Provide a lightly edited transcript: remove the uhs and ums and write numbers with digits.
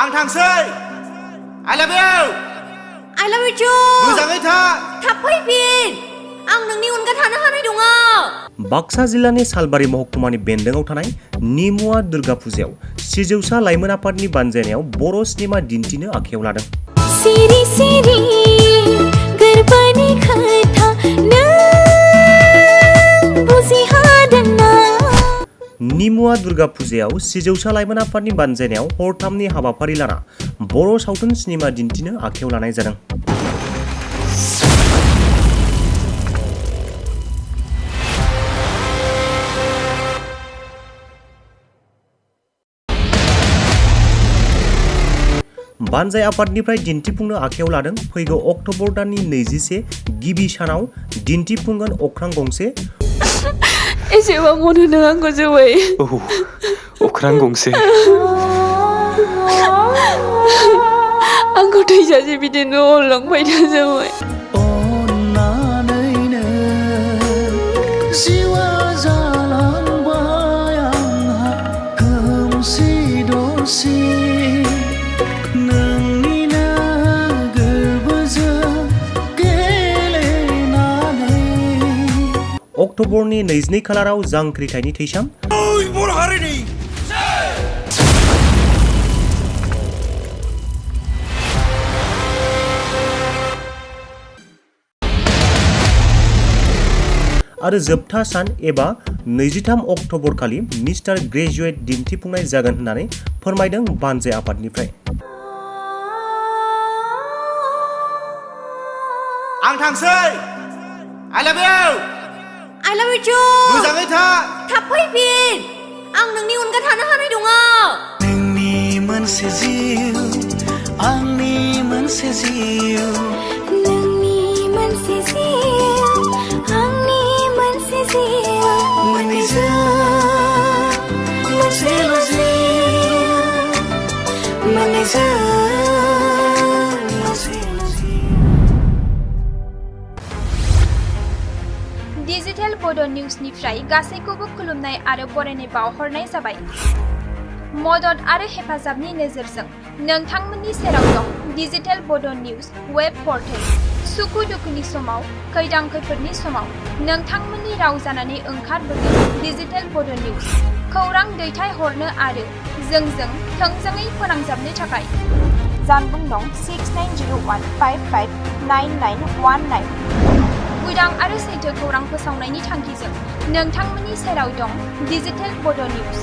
आं थांसै I love you I love you too मोजाङै था थाब फैफिन आं नोंनि अनगा थानो हानाय नङा बाक्सा जिल्लानि सालबारि महकुमानि बेन्दोंआव थानाय निमुवा दुर्गा फुजायाव सिजौसा लाइमोन आफादनि बानजायनायाव बर' सिनेमा दिन्थिनो आखायाव लादों। सिरि सिरि गोरबोनि खोथा नों बुजिहादोंना निमुवा दुर्गा फुजायाव सिजौसा लाइमोन आफादनि बानजायनायाव हरथामनि हाबाफारि लाना बर' सावथुन सिनेमा दिन्थिनो आखायाव लानाय जादों। बानजाय आफादनिफ्राय दिन्थिफुंनो आखायाव लादों। फैगौ अक्ट'बर दाननि 21 गिबि सानाव दिन्थिफुंगोन अख्रां गंसे एसेबां अनो आंखौ जोबै अख्रां गंसे आंखौ थैजासे बिदिनो अनलांबाय था जोबै जिवा जालांबाय आंहा खोमसि दरसि नोंनिनो गोरबोजों गेलेनानै अक्ट'बरनि 22 खालाराव जांख्रिथायनि थैसाम बर' हारिनि आरो जोबथा सान एबा 23 अक्ट'बर खालि मिस्टार ग्रेजुएट दिन्थिफुंनाय जागोन होननानै फोरमायदों बानजाय आफादनिफ्राय। आं थांसै I love you I love you too मोजाङै था थाब फैफिन आं नोंनि अनगा थानो हानाय नङा नोंनि मोनसे जिउ आंनि मोनसे जिउ नोंनि मोनसे जिउ आंनि मोनसे जिउ मोननैजों मोनसेल' जिउ मोननैजों मोनसेल' जिउ डिजिटेल बड' निउसनिफ्राय गासैखौबो खुलुमनाय आरो बरायनाय बावहरनाय जाबाय। मदद आरो हेफाजाबनि नोजोरजों नोंथांमोननि सेराव दं डिजिटेल बड' निउस वेब पर्टेल। सुखु दुखुनि समाव खैदां खैफोदनि समाव नोंथांमोननि राव जानानै ओंखारबोगोन डिजिटेल बड' निउस। खौरां दैथायहरनो आरो जोंजों थोंजोङै फोनांजाबनो थाखाय जानबुं दं 6901559919। उदां आरो सैथो खौरां फोसावनायनि थांखिजों नोंथांमोननि सेराव दं डिजिटेल बड' निउस।